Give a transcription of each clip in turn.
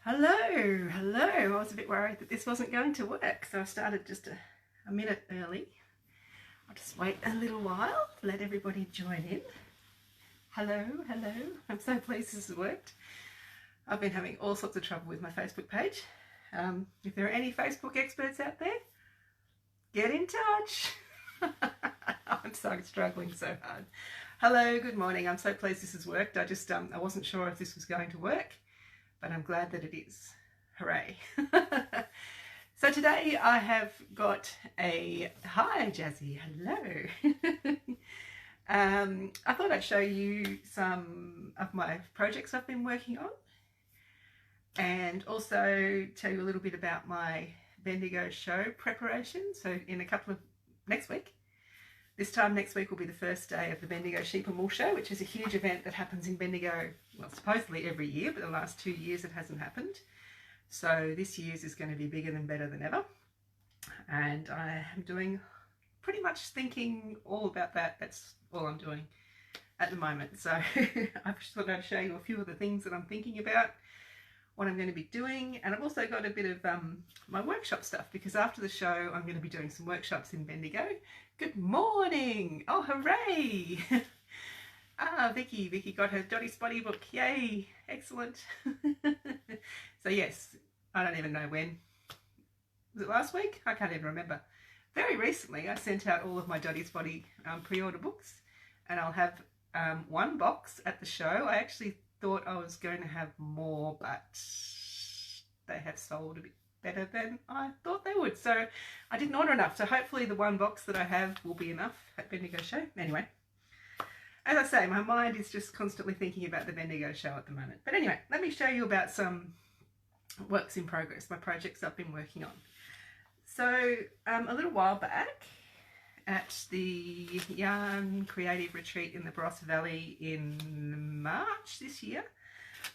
Hello. I was a bit worried that this wasn't going to work, so I started just a minute early. I'll just wait a little while, let everybody join in. Hello. I'm so pleased this has worked. I've been having all sorts of trouble with my Facebook page. If there are any Facebook experts out there, get in touch. I'm so struggling so hard. Hello, good morning. I'm so pleased this has worked. I wasn't sure if this was going to work, but I'm glad that it is. Hooray. So today I have got hi Jazzy, hello. I thought I'd show you some of my projects I've been working on and also tell you a little bit about my Bendigo show preparation. So in next week, this time next week will be the first day of the Bendigo Sheep Show, which is a huge event that happens in Bendigo, well, supposedly every year, but the last 2 years it hasn't happened. So this year's is going to be bigger and better than ever. And I am doing pretty much thinking all about that. That's all I'm doing at the moment. So I just thought I'd show you a few of the things that I'm thinking about, what I'm going to be doing. And I've also got a bit of my workshop stuff, because after the show I'm going to be doing some workshops in Bendigo. Good morning! Oh, hooray! Vicky got her Dotty Spotty book. Yay! Excellent. So yes, I don't even know when. Was it last week? I can't even remember. Very recently I sent out all of my Dotty Spotty pre-order books, and I'll have one box at the show. I actually thought I was going to have more, but they have sold a bit better than I thought they would. So I didn't order enough. So hopefully the one box that I have will be enough at Bendigo Show. Anyway, as I say, my mind is just constantly thinking about the Bendigo Show at the moment. But anyway, let me show you about some works in progress, my projects I've been working on. So a little while back at the Yarn Creative Retreat in the Barossa Valley in March this year,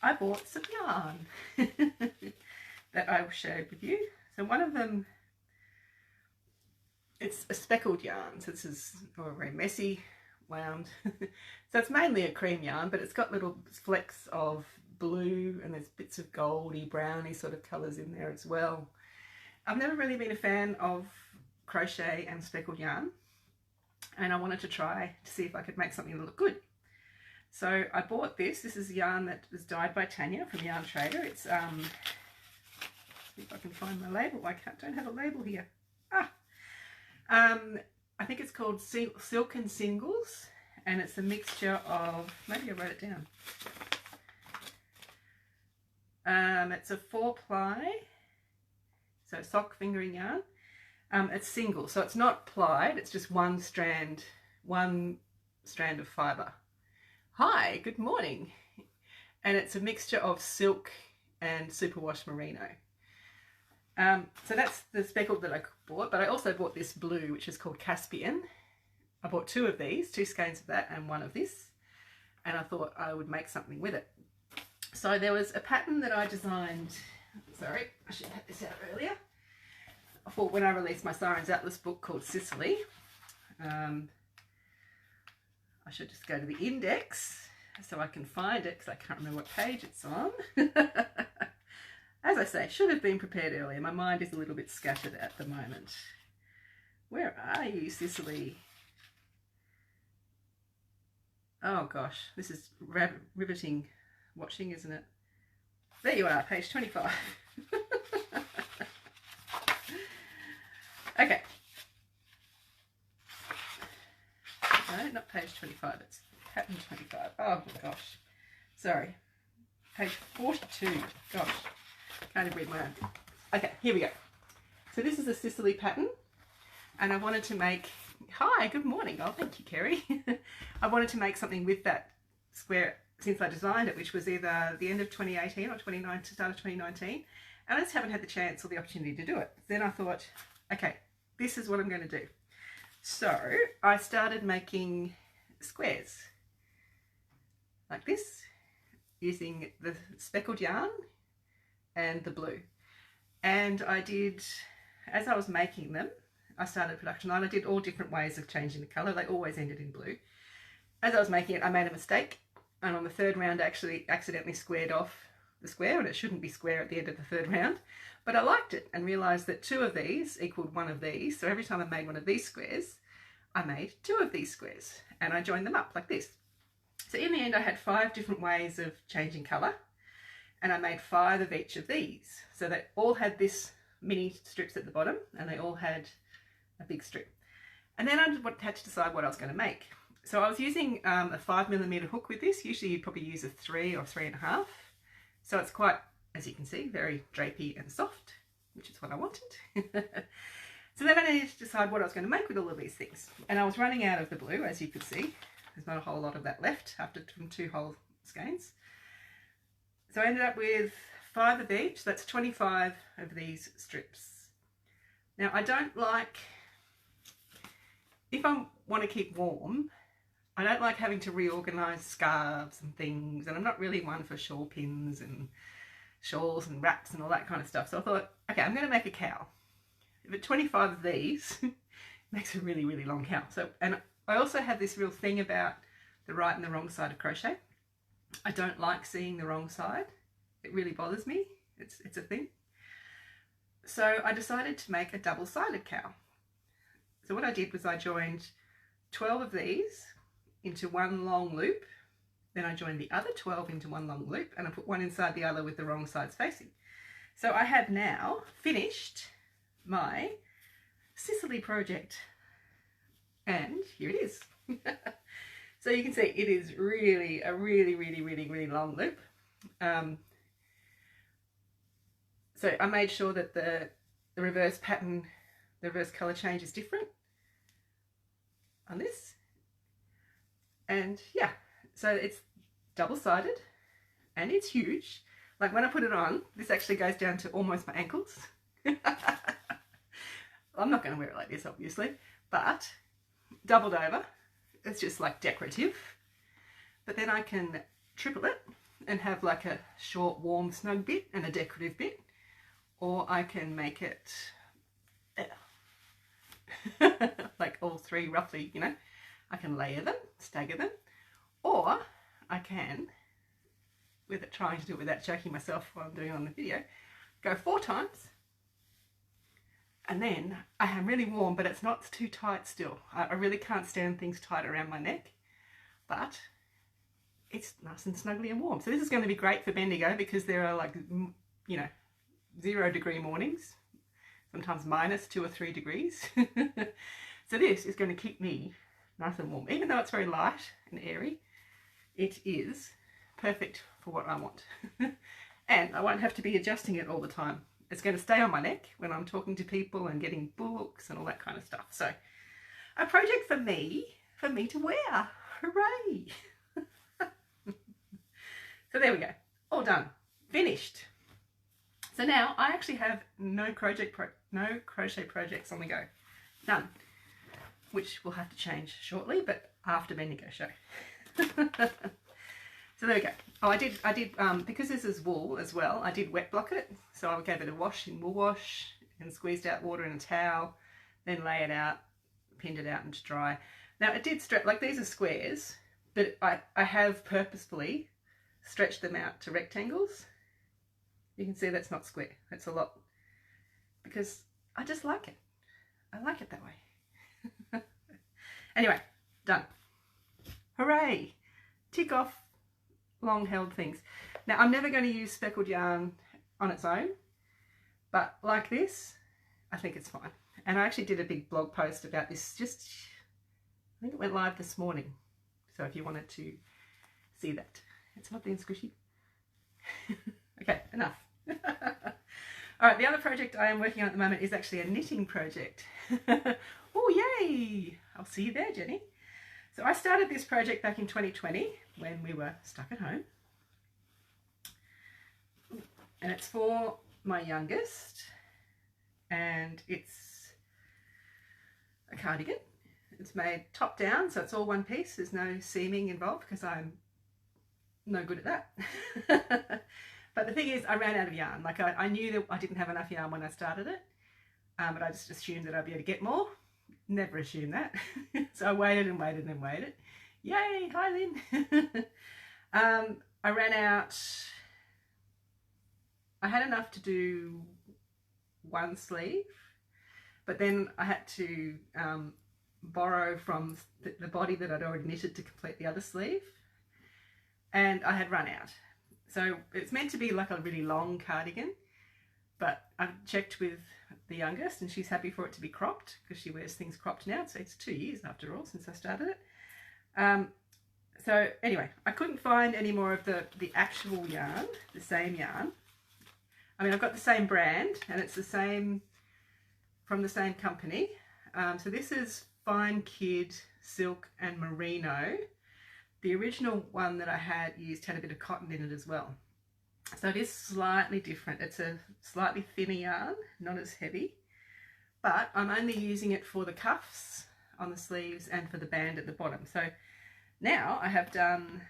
I bought some yarn that I shared with you. So one of them, it's a speckled yarn. So this is very messy wound. So it's mainly a cream yarn, but it's got little flecks of blue and there's bits of goldy, browny sort of colours in there as well. I've never really been a fan of crochet and speckled yarn, and I wanted to try to see if I could make something that looked good. So I bought this. This is yarn that was dyed by Tanya from Yarn Trader. It's see if I can find my label. I don't have a label here. I think it's called Silk and Singles, and it's a mixture of, maybe I wrote it down. It's a 4-ply, so sock fingering yarn. It's single, so it's not plied, it's just one strand of fibre. Hi, good morning. And it's a mixture of silk and superwash merino. So that's the speckled that I bought, but I also bought this blue, which is called Caspian. I bought 2 of these, 2 skeins of that and 1 of this, and I thought I would make something with it. So there was a pattern that I designed, sorry, I should have had this out earlier, for when I released my Sirens Atlas book called Sicily. I should just go to the index so I can find it, because I can't remember what page it's on. As I say, should have been prepared earlier. My mind is a little bit scattered at the moment. Where are you, Sicily? Oh gosh, this is riveting watching, isn't it? There you are, page 25. Okay. No, not page 25, it's pattern 25. Oh my gosh. Sorry. Page 42. Gosh. Can't even read my own. Okay, here we go. So this is a Sicily pattern, and I wanted to make, hi, good morning. Oh, thank you, Kerry. I wanted to make something with that square since I designed it, which was either the end of 2018 or start of 2019, and I just haven't had the chance or the opportunity to do it. Then I thought, okay, this is what I'm going to do. So I started making squares like this using the speckled yarn and the blue. And I did, as I was making them, I started production line. I did all different ways of changing the colour. They always ended in blue. As I was making it, I made a mistake, and on the 3rd round I actually accidentally squared off the square, and it shouldn't be square at the end of the third round, but I liked it and realised that 2 of these equaled 1 of these. So every time I made one of these squares, I made 2 of these squares, and I joined them up like this. So in the end, I had 5 different ways of changing colour, and I made 5 of each of these. So they all had this mini strips at the bottom, and they all had a big strip. And then I had to decide what I was going to make. So I was using a 5mm hook with this. Usually you'd probably use a 3 or 3.5. So it's quite, as you can see, very drapey and soft, which is what I wanted. So then I needed to decide what I was going to make with all of these things. And I was running out of the blue, as you could see. There's not a whole lot of that left after from 2 whole skeins. So I ended up with 5 of each. That's 25 of these strips. Now I don't like, if I want to keep warm, I don't like having to reorganise scarves and things, and I'm not really one for shawl pins and shawls and wraps and all that kind of stuff. So I thought, okay, I'm going to make a cowl. But 25 of these makes a really, really long cowl. So, and I also have this real thing about the right and the wrong side of crochet. I don't like seeing the wrong side. It really bothers me. It's a thing. So I decided to make a double-sided cowl. So what I did was I joined 12 of these into one long loop. Then I joined the other 12 into one long loop, and I put one inside the other with the wrong sides facing. So I have now finished my Sicily project, and here it is. So you can see it is really a really long loop. So I made sure that the reverse pattern, the reverse colour change is different on this. And yeah, so it's double-sided and it's huge. Like when I put it on, this actually goes down to almost my ankles. I'm not going to wear it like this, obviously, but doubled over, it's just like decorative. But then I can triple it and have like a short, warm, snug bit and a decorative bit. Or I can make it like all 3 roughly, you know. I can layer them, stagger them, or I can, with it trying to do it without choking myself while I'm doing it on the video, go 4 times, and then I am really warm, but it's not too tight still. I really can't stand things tight around my neck, but it's nice and snuggly and warm. So this is going to be great for Bendigo because there are like, you know, 0-degree mornings, sometimes -2 or 3 degrees. So this is going to keep me nice and warm. Even though it's very light and airy, it is perfect for what I want. And I won't have to be adjusting it all the time. It's going to stay on my neck when I'm talking to people and getting books and all that kind of stuff. So a project for me to wear. Hooray! So there we go. All done. Finished. So now I actually have no crochet projects on the go. None. Which we'll have to change shortly, but after Bendigo Show. So there we go. Oh, I did because this is wool as well, I did wet block it. So I gave it a wash in wool wash and squeezed out water in a towel, then lay it out, pinned it out and to dry. Now it did stretch, like these are squares, but I have purposefully stretched them out to rectangles. You can see that's not square, that's a lot, because I just like it. I like it that way. Anyway, done. Hooray! Tick off long held things. Now I'm never going to use speckled yarn on its own, but like this, I think it's fine. And I actually did a big blog post about this, just, I think it went live this morning. So if you wanted to see that, it's not being squishy. Okay, enough. All right, the other project I am working on at the moment is actually a knitting project. Oh, yay! I'll see you there, Jenny. So I started this project back in 2020 when we were stuck at home. And it's for my youngest. And it's a cardigan. It's made top down, so it's all one piece. There's no seaming involved because I'm no good at that. But the thing is, I ran out of yarn. Like I knew that I didn't have enough yarn when I started it, but I just assumed that I'd be able to get more. Never assumed that. So I waited and waited and waited. Yay! Hi, Lynn. I ran out I had enough to do one sleeve, but then I had to borrow from the body that I'd already knitted to complete the other sleeve, and I had run out. So it's meant to be like a really long cardigan, but I've checked with the youngest and she's happy for it to be cropped because she wears things cropped now. So it's 2 years after all since I started it. So anyway, I couldn't find any more of the actual yarn, the same yarn. I mean, I've got the same brand and it's the same, from the same company. So this is Fine Kid Silk and Merino. The original one that I had used had a bit of cotton in it as well. So it is slightly different. It's a slightly thinner yarn, not as heavy, but I'm only using it for the cuffs on the sleeves and for the band at the bottom. So now I have done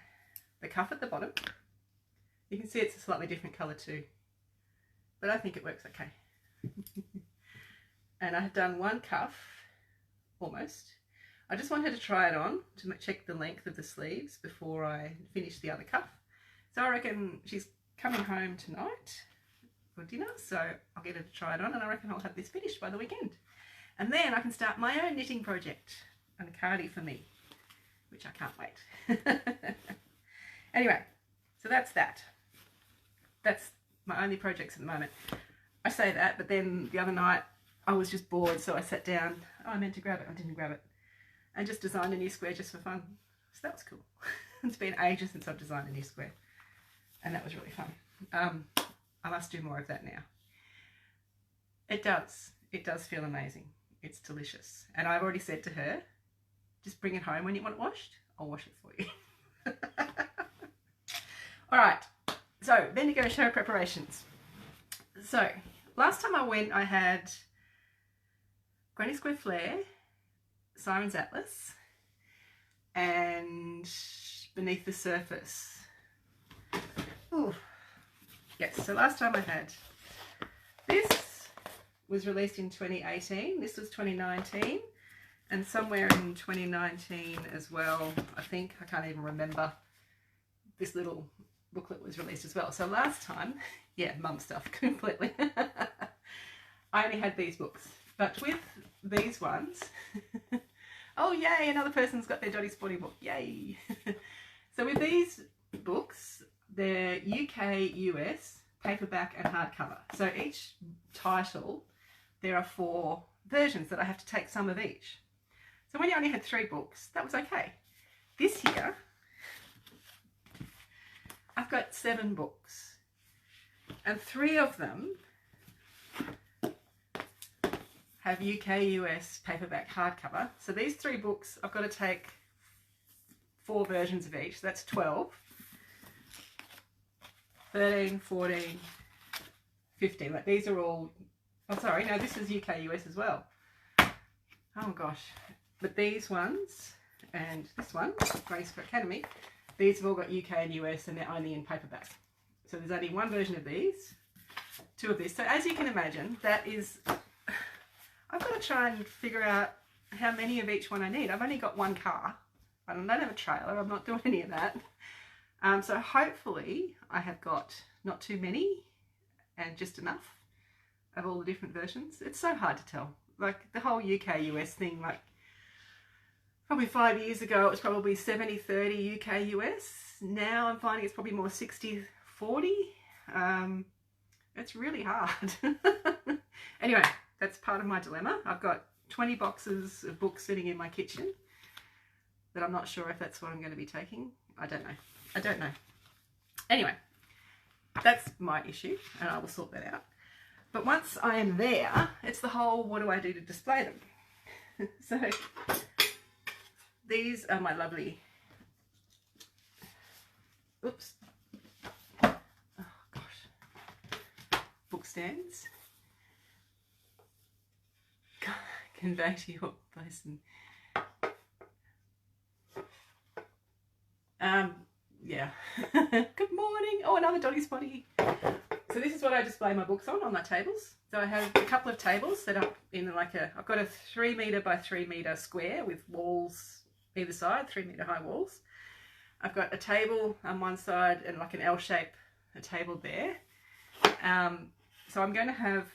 the cuff at the bottom. You can see it's a slightly different colour too, but I think it works okay. And I have done one cuff, almost. I just wanted to try it on to check the length of the sleeves before I finish the other cuff. So I reckon she's coming home tonight for dinner, so I'll get her to try it on, and I reckon I'll have this finished by the weekend. And then I can start my own knitting project and a cardi for me, which I can't wait. Anyway, so that's that. That's my only projects at the moment. I say that, but then the other night I was just bored, so I sat down. Oh, I meant to grab it, I didn't grab it. And just designed a new square just for fun. So that was cool. It's been ages since I've designed a new square. And that was really fun. I must do more of that now. It does feel amazing. It's delicious. And I've already said to her, just bring it home when you want it washed. I'll wash it for you. All right. So, Bendigo Show preparations. So, last time I went, I had Granny Square Flare, Siren's Atlas, and Beneath the Surface. Ooh. Yes, so last time I had this was released in 2018. This was 2019, and somewhere in 2019 as well, I think, I can't even remember, this little booklet was released as well. So last time, yeah, mum stuff completely. I only had these books, but with these ones, oh yay, another person's got their Dotty Spotty book, yay. So with these books, they're UK, US, paperback and hardcover. So each title, there are 4 versions that I have to take some of each. So when you only had 3 books, that was okay. This year, I've got 7 books, and 3 of them have UK, US, paperback, hardcover. So these 3 books, I've got to take 4 versions of each. So that's 12. 13, 14, 15. Like these are all, oh sorry, no, this is UK, US as well. Oh gosh. But these ones, and this one, Grace for Academy, these have all got UK and US, and they're only in paperback. So there's only 1 version of these, 2 of this. So as you can imagine, that is, I've got to try and figure out how many of each one I need. I've only got 1 car. I don't have a trailer. I'm not doing any of that. So hopefully I have got not too many and just enough of all the different versions. It's so hard to tell. Like the whole UK US thing, like probably 5 years ago it was probably 70-30 UK US. Now I'm finding it's probably more 60-40. It's really hard. Anyway, that's part of my dilemma. I've got 20 boxes of books sitting in my kitchen that I'm not sure if that's what I'm going to be taking. I don't know. Anyway, that's my issue and I will sort that out. But once I am there, it's the whole, what do I do to display them? So these are my lovely, oops, oh gosh, book stands. Convey to your person. Yeah. Good morning. Oh, another Dotty Spotty. So this is what I display my books on my tables. So I have a couple of tables set up in like I've got a 3 metre by 3 metre square with walls either side, 3 metre high walls. I've got a table on one side and like an L shape, a table there. So I'm going to have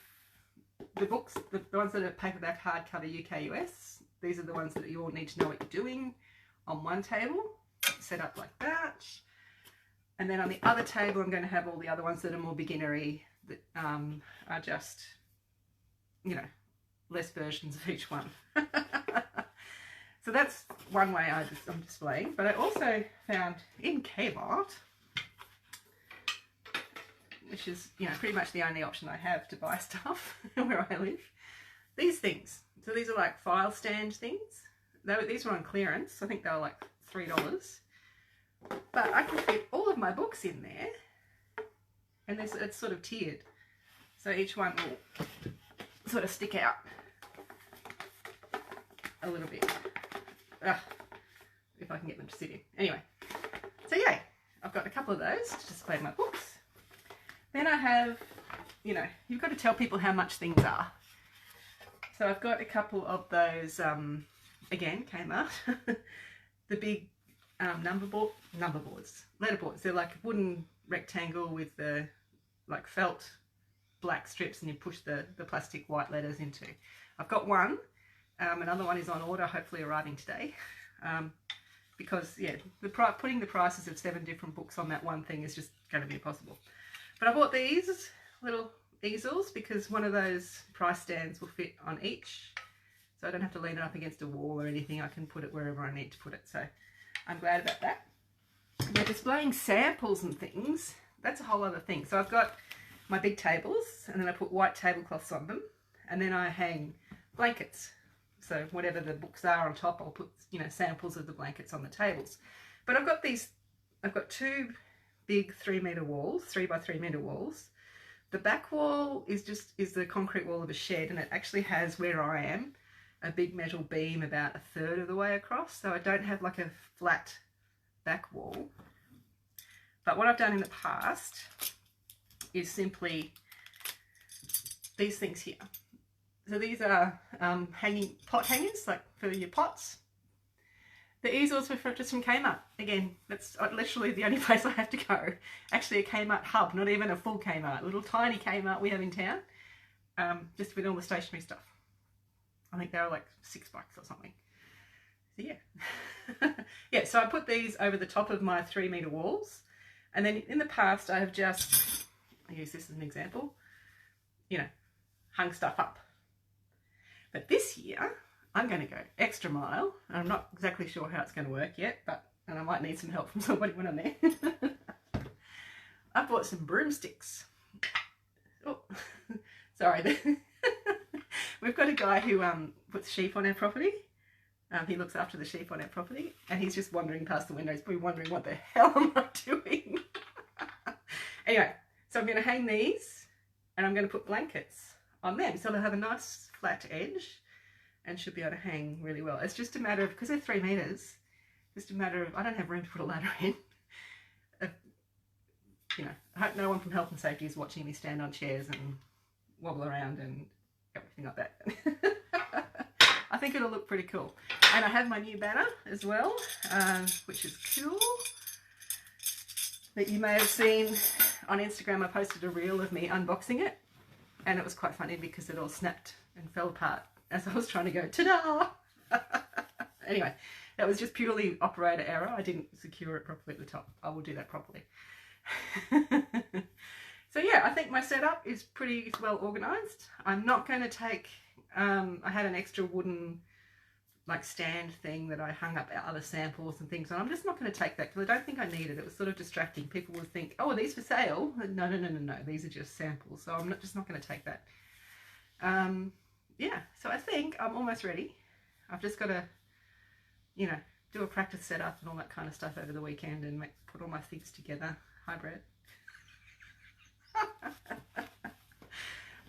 the books, the ones that are paperback, hardcover, UK, US. These are the ones that you all need to know what you're doing on one table, set up like that. And then on the other table, I'm going to have all the other ones that are more beginnery, that are just, you know, less versions of each one. So that's one way I'm displaying. But I also found in Kmart, which is, you know, pretty much the only option I have to buy stuff where I live, these things. So these are like file stand things. These were on clearance. I think they were like $3. But I can fit all of my books in there, and it's sort of tiered. So each one will sort of stick out a little bit. If I can get them to sit in. Anyway, so yeah, I've got a couple of those to display my books. Then I have, you know, you've got to tell people how much things are. So I've got a couple of those, again, Kmart, the big letterboards. They're like a wooden rectangle with the like felt black strips, and you push the plastic white letters into. I've got one. Another one is on order, hopefully arriving today. Because, yeah, putting the prices of 7 different books on that one thing is just going to be impossible. But I bought these little easels because one of those price stands will fit on each. So I don't have to lean it up against a wall or anything. I can put it wherever I need to put it. So I'm glad about that. Now, displaying samples and things, that's a whole other thing. So I've got my big tables, and then I put white tablecloths on them, and then I hang blankets. So whatever the books are on top, I'll put, you know, samples of the blankets on the tables. But I've got 2 big 3-meter walls, 3x3-meter walls. The back wall is the concrete wall of a shed, and it actually has, where I am, a big metal beam about 1/3 of the way across. So I don't have like a flat back wall. But what I've done in the past is simply these things here. So these are pot hangers, like for your pots. The easels were just from Kmart. Again, that's literally the only place I have to go. Actually a Kmart hub, not even a full Kmart. A little tiny Kmart we have in town, just with all the stationery stuff. I think they were like $6 or something. So yeah. Yeah, so I put these over the top of my 3-meter walls. And then in the past I have just, I use this as an example, you know, hung stuff up. But this year, I'm going to go extra mile. I'm not exactly sure how it's going to work yet, and I might need some help from somebody when I'm there. I bought some broomsticks. Oh, sorry. We've got a guy who puts sheep on our property. He looks after the sheep on our property, and he's just wandering past the windows, probably wondering what the hell am I doing? Anyway, so I'm going to hang these, and I'm going to put blankets on them, so they'll have a nice flat edge and should be able to hang really well. It's just a matter of, because they're 3 meters, just a matter of, I don't have room to put a ladder in. You know, I hope no one from health and safety is watching me stand on chairs and wobble around and everything like that. I think it'll look pretty cool. And I have my new banner as well, which is cool, that you may have seen on Instagram. I posted a reel of me unboxing it, and it was quite funny because it all snapped and fell apart as I was trying to go, ta-da! Anyway, that was just purely operator error. I didn't secure it properly at the top. I will do that properly. So yeah, I think my setup is pretty well organised. I'm not going to take, I had an extra wooden like stand thing that I hung up other samples and things, and I'm just not going to take that because I don't think I need it. It was sort of distracting. People would think, oh, are these for sale? No, these are just samples. So I'm just not going to take that. Yeah, so I think I'm almost ready. I've just got to, you know, do a practice setup and all that kind of stuff over the weekend and put all my things together. Hi, Brett.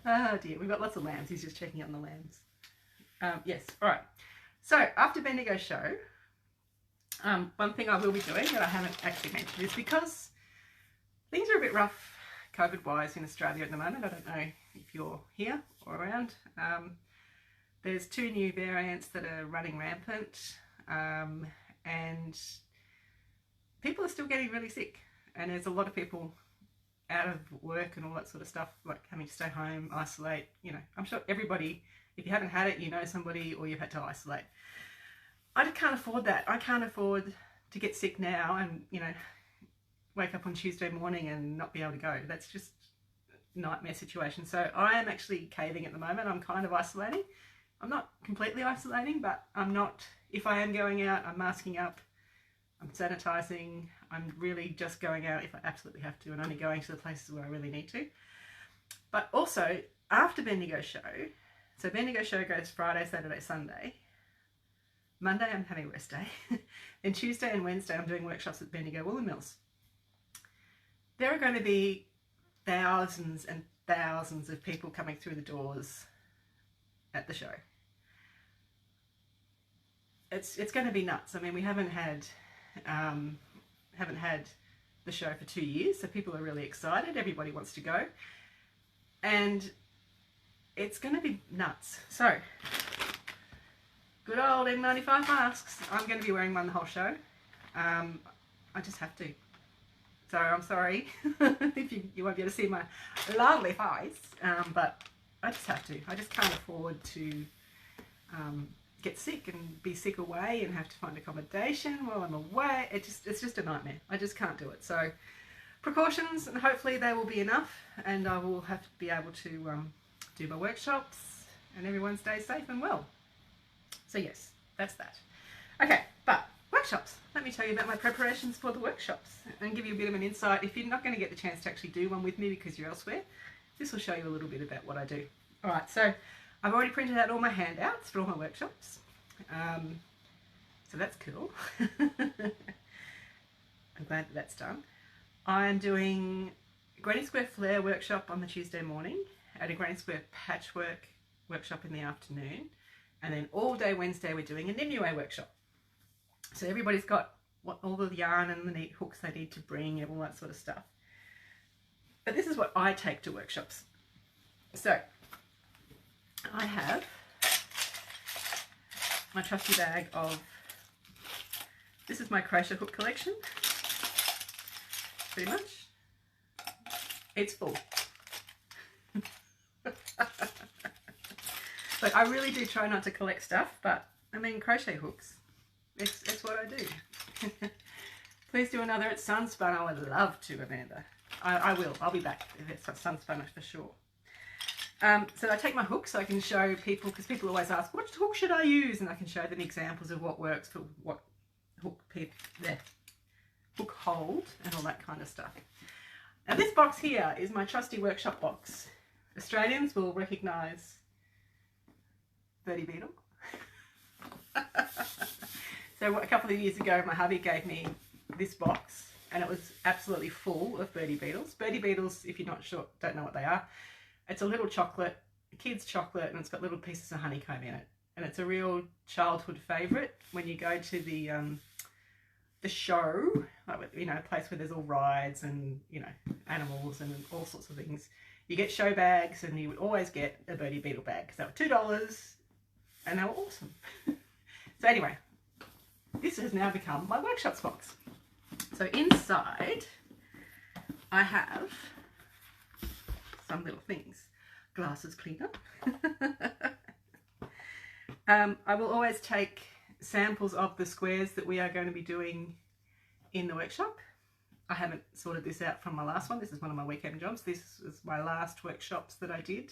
Oh dear, we've got lots of lambs. He's just checking on the lambs. Yes, all right. So after Bendigo Show, one thing I will be doing that I haven't actually mentioned is because things are a bit rough COVID-wise in Australia at the moment. I don't know if you're here or around. There's 2 new variants that are running rampant, and people are still getting really sick, and there's a lot of people out of work and all that sort of stuff, like having to stay home, isolate, you know, I'm sure everybody, if you haven't had it, you know somebody, or you've had to isolate. I just can't afford that. I can't afford to get sick now and, you know, wake up on Tuesday morning and not be able to go. That's just a nightmare situation. So I am actually caving at the moment. I'm kind of isolating. I'm not completely isolating, but I'm not, if I am going out, I'm masking up, I'm sanitizing, I'm really just going out if I absolutely have to and only going to the places where I really need to. But also, after Bendigo Show, so Bendigo Show goes Friday, Saturday, Sunday. Monday I'm having a rest day. Then Tuesday and Wednesday I'm doing workshops at Bendigo Woolen Mills. There are going to be thousands and thousands of people coming through the doors at the show. It's going to be nuts. I mean, we haven't had the show for 2 years, so people are really excited. Everybody wants to go, and it's going to be nuts. So, good old N95 masks. I'm going to be wearing one the whole show. I just have to. So I'm sorry if you won't be able to see my lovely face, but I just have to. I just can't afford to get sick and be sick away and have to find accommodation while I'm away. It's just a nightmare. I just can't do it. So precautions, and hopefully they will be enough, and I will have to be able to do my workshops and everyone stays safe and well. So yes, that's that. Okay, but workshops. Let me tell you about my preparations for the workshops and give you a bit of an insight. If you're not going to get the chance to actually do one with me because you're elsewhere, this will show you a little bit about what I do. All right, so I've already printed out all my handouts for all my workshops. So that's cool. I'm glad that that's done. I'm doing a Granny Square Flare workshop on the Tuesday morning, and a Granny Square Patchwork workshop in the afternoon, and then all day Wednesday we're doing a Nimue workshop. So everybody's got all the yarn and the neat hooks they need to bring and all that sort of stuff. But this is what I take to workshops. So I have my trusty bag of, this is my crochet hook collection, pretty much. It's full. Like, I really do try not to collect stuff, but I mean, crochet hooks, it's what I do. Please do another at Sunspun. I would love to, Amanda. I will. I'll be back if it's Sunspun for sure. So I take my hook so I can show people, because people always ask, what hook should I use? And I can show them examples of what works for what hook hold and all that kind of stuff. And this box here is my trusty workshop box. Australians will recognise Birdie Beetle. So a couple of years ago, my hubby gave me this box, and it was absolutely full of Birdie Beetles. Birdie Beetles, if you're not sure, don't know what they are, it's a little chocolate, a kid's chocolate, and it's got little pieces of honeycomb in it. And it's a real childhood favourite when you go to the show, like, you know, a place where there's all rides and, you know, animals and all sorts of things. You get show bags, and you would always get a Birdie Beetle bag because they were $2 and they were awesome. So anyway, this has now become my workshops box. So inside I have some little things. Glasses cleaner. I will always take samples of the squares that we are going to be doing in the workshop. I haven't sorted this out from my last one. This is one of my weekend jobs. This is my last workshops that I did.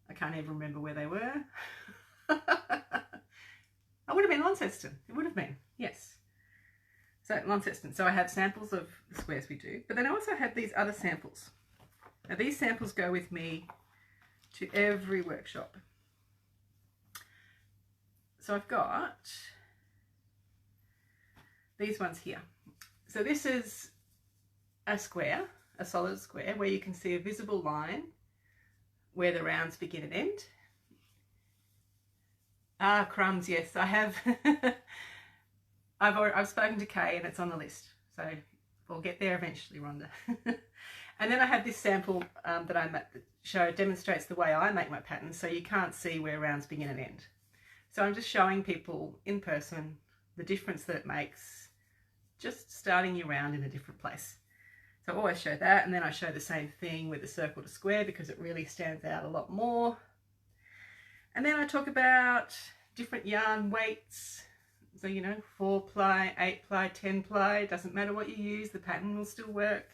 I can't even remember where they were. I would have been Launceston. It would have been, yes. So Launceston. So I have samples of the squares we do, but then I also have these other samples. Now these samples go with me to every workshop. So I've got these ones here. So this is a square, a solid square, where you can see a visible line where the rounds begin and end. Ah, crumbs, yes, I have. I've spoken to Kay and it's on the list. So we'll get there eventually, Rhonda. And then I have this sample that I demonstrates the way I make my patterns, so you can't see where rounds begin and end. So I'm just showing people in person the difference that it makes just starting your round in a different place. So I always show that, and then I show the same thing with the circle to square because it really stands out a lot more. And then I talk about different yarn weights. So, you know, 4-ply, 8-ply, 10-ply, doesn't matter what you use, the pattern will still work.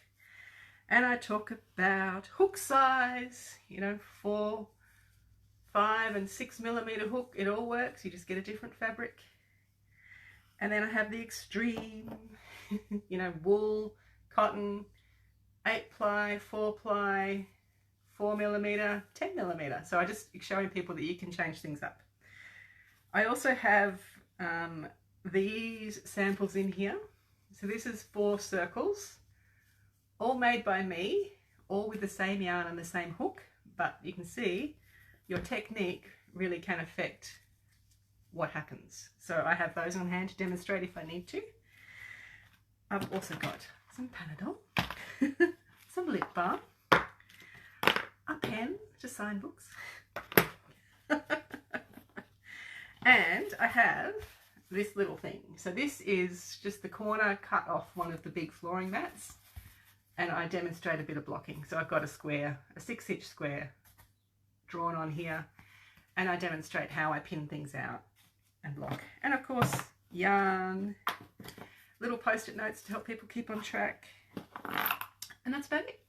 And I talk about hook size, you know, 4, 5 and 6 millimeter hook, it all works, you just get a different fabric. And then I have the extreme, you know, wool, cotton, 8-ply, 4-ply, 4 millimeter, 10 millimeter. So I just showing people that you can change things up. I also have these samples in here. So this is 4 circles, all made by me, all with the same yarn and the same hook, but you can see your technique really can affect what happens. So I have those on hand to demonstrate if I need to. I've also got some Panadol, some lip balm, a pen to sign books, and I have this little thing. So this is just the corner cut off one of the big flooring mats, and I demonstrate a bit of blocking. So I've got a square, a 6-inch square drawn on here, and I demonstrate how I pin things out and block. And of course, yarn, little post-it notes to help people keep on track, and that's about it.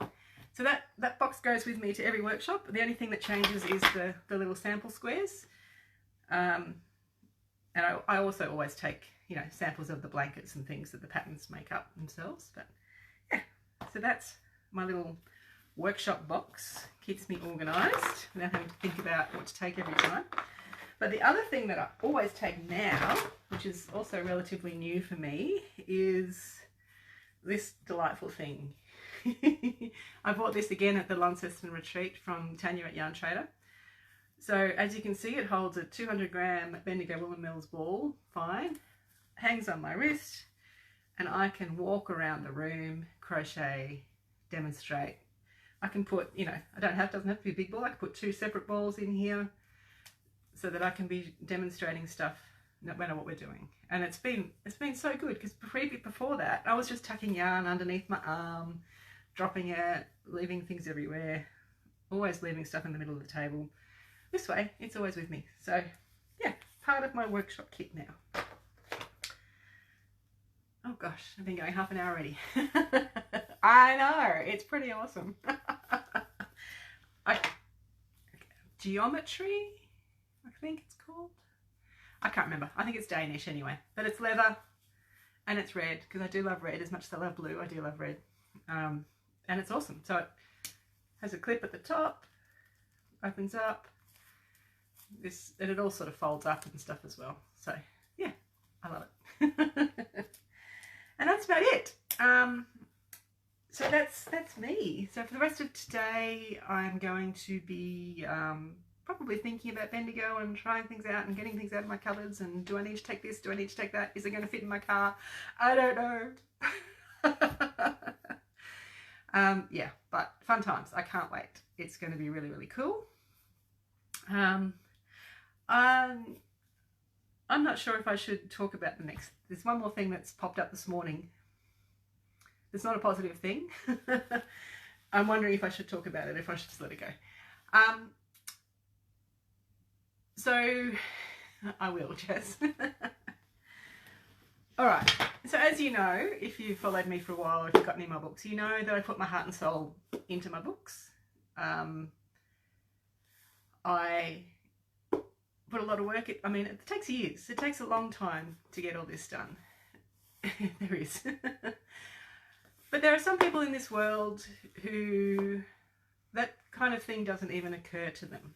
So that box goes with me to every workshop. The only thing that changes is the little sample squares. And I also always take, you know, samples of the blankets and things that the patterns make up themselves. But yeah, so that's my little workshop box. Keeps me organised without having to think about what to take every time. But the other thing that I always take now, which is also relatively new for me, is this delightful thing. I bought this again at the Launceston retreat from Tanya at Yarn Trader. So as you can see, it holds a 200-gram Bendigo Woolen Mills ball, fine, hangs on my wrist, and I can walk around the room, crochet, demonstrate. I can put, you know, doesn't have to be a big ball. I can put 2 separate balls in here so that I can be demonstrating stuff no matter what we're doing. And it's been so good, because before that I was just tucking yarn underneath my arm, dropping it, leaving things everywhere, always leaving stuff in the middle of the table. This way, it's always with me. So yeah, part of my workshop kit now. Oh gosh, I've been going half an hour already. I know, it's pretty awesome. Geometry, I think it's called. I can't remember. I think it's Danish anyway. But it's leather and it's red, because I do love red as much as I love blue. I do love red. And it's awesome. So it has a clip at the top, opens up. This, and it all sort of folds up and stuff as well. So yeah, I love it. And that's about it. So that's me. So for the rest of today, I'm going to be probably thinking about Bendigo and trying things out and getting things out of my cupboards, and do I need to take this? Do I need to take that? Is it going to fit in my car? I don't know. Yeah, but fun times. I can't wait. It's going to be really, really cool. I'm not sure if I should talk about the next. There's one more thing that's popped up this morning. It's not a positive thing. I'm wondering if I should talk about it, if I should just let it go. So I will, Jess. All right. So as you know, if you've followed me for a while, or if you've got any of my books, you know that I put my heart and soul into my books. I put a lot of work. I mean, it takes years. It takes a long time to get all this done. There is. But there are some people in this world who that kind of thing doesn't even occur to them.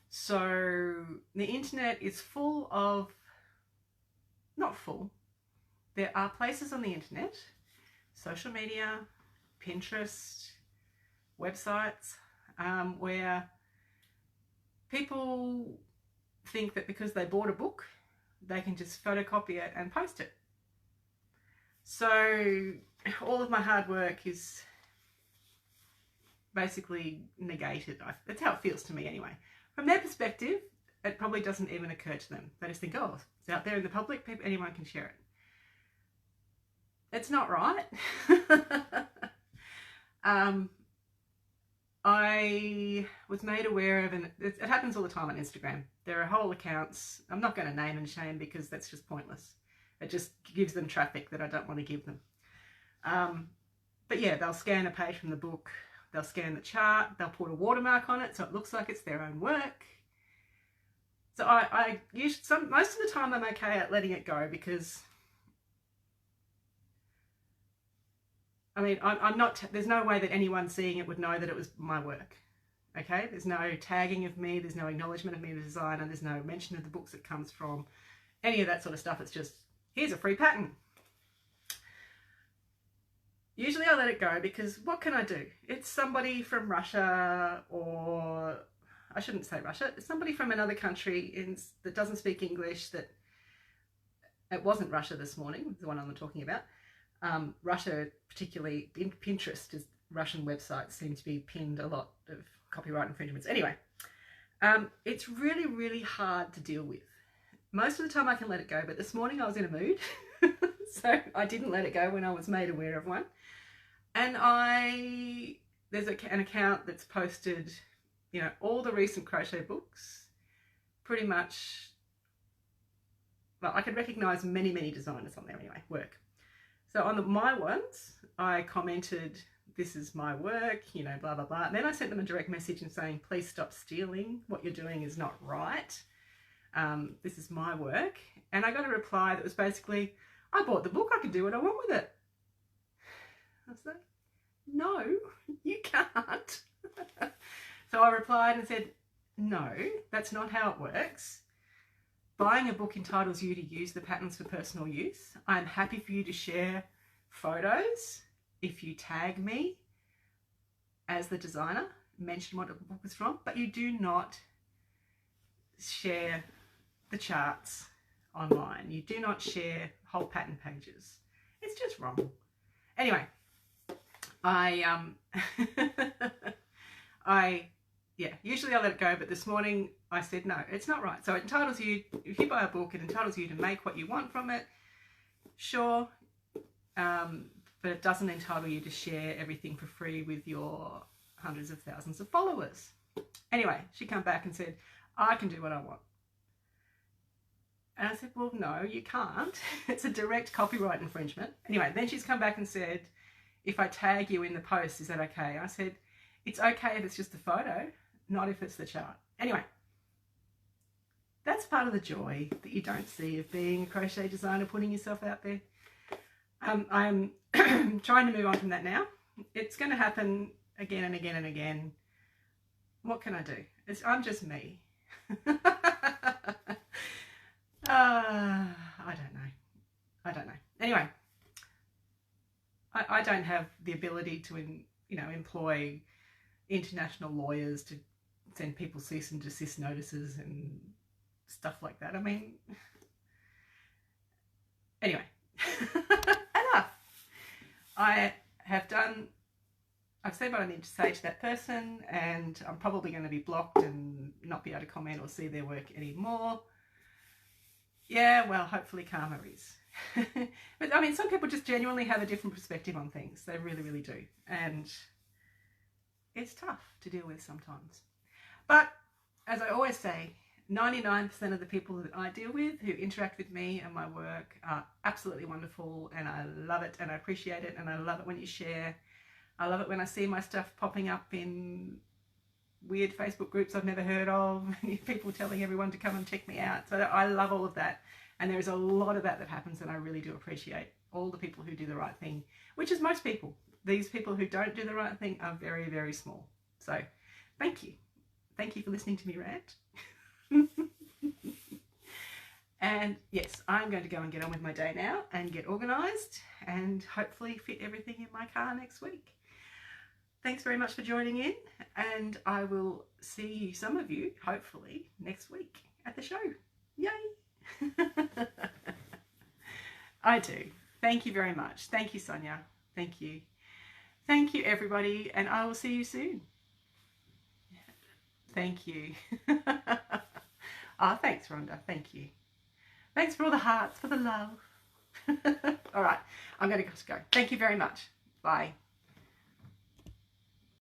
So the internet is full of, not full, there are places on the internet, social media, Pinterest, websites, where people think that because they bought a book, they can just photocopy it and post it. So all of my hard work is basically negated. That's how it feels to me anyway. From their perspective, it probably doesn't even occur to them. They just think, oh, it's out there in the public, anyone can share it. It's not right. I was made aware of, and it happens all the time on Instagram. There are whole accounts. I'm not going to name and shame because that's just pointless. It just gives them traffic that I don't want to give them. But yeah, they'll scan a page from the book. They'll scan the chart. They'll put a watermark on it so it looks like it's their own work. So I use most of the time I'm okay at letting it go because I mean, I'm not, there's no way that anyone seeing it would know that it was my work, okay? There's no tagging of me, there's no acknowledgement of me, the designer, there's no mention of the books it comes from, any of that sort of stuff. It's just, here's a free pattern. Usually I let it go because what can I do? It's somebody from Russia, or I shouldn't say Russia, it's somebody from another country that doesn't speak English, that, it wasn't Russia this morning, the one I'm talking about. Russia, particularly Pinterest, is Russian websites seem to be pinned a lot of copyright infringements. Anyway, it's really, really hard to deal with. Most of the time I can let it go, but this morning I was in a mood, so I didn't let it go when I was made aware of one. And there's an account that's posted, you know, all the recent crochet books, pretty much. Well, I can recognise many, many designers on there anyway, work. So on my ones, I commented, this is my work, you know, blah, blah, blah. And then I sent them a direct message and saying, please stop stealing. What you're doing is not right. This is my work. And I got a reply that was basically, I bought the book, I can do what I want with it. I was like, no, you can't. So I replied and said, no, that's not how it works. Buying a book entitles you to use the patterns for personal use. I'm happy for you to share photos if you tag me as the designer, mention what the book is from, but you do not share the charts online. You do not share whole pattern pages. It's just wrong. Anyway, usually I let it go, but this morning I said, no, it's not right. So it entitles you, if you buy a book, it entitles you to make what you want from it, sure, but it doesn't entitle you to share everything for free with your hundreds of thousands of followers. Anyway, she came back and said, I can do what I want. And I said, well, no, you can't. It's a direct copyright infringement. Anyway, then she's come back and said, if I tag you in the post, is that okay? I said, it's okay if it's just a photo, not if it's the chart. Anyway, that's part of the joy that you don't see of being a crochet designer, putting yourself out there. I'm trying to move on from that now. It's going to happen again and again and again. What can I do? I'm just me. I don't know. Anyway, I don't have the ability to, employ international lawyers to send people cease and desist notices and stuff like that. I mean, anyway, enough. I've said what I need to say to that person, and I'm probably going to be blocked and not be able to comment or see their work anymore. Yeah, well, hopefully karma is. But I mean, some people just genuinely have a different perspective on things. They really, really do. And it's tough to deal with sometimes. But as I always say, 99% of the people that I deal with who interact with me and my work are absolutely wonderful, and I love it and I appreciate it, and I love it when you share. I love it when I see my stuff popping up in weird Facebook groups I've never heard of, people telling everyone to come and check me out. So I love all of that, and there's a lot of that happens, and I really do appreciate all the people who do the right thing, which is most people. These people who don't do the right thing are very, very small. So thank you. Thank you for listening to me rant. And yes, I'm going to go and get on with my day now and get organised and hopefully fit everything in my car next week. Thanks very much for joining in, and I will see some of you, hopefully, next week at the show. Yay! I do. Thank you very much. Thank you, Sonia. Thank you. Thank you, everybody, and I will see you soon. Thank you. Thanks, Rhonda. Thank you. Thanks for all the hearts, for the love. All right, I'm going to go. Thank you very much. Bye.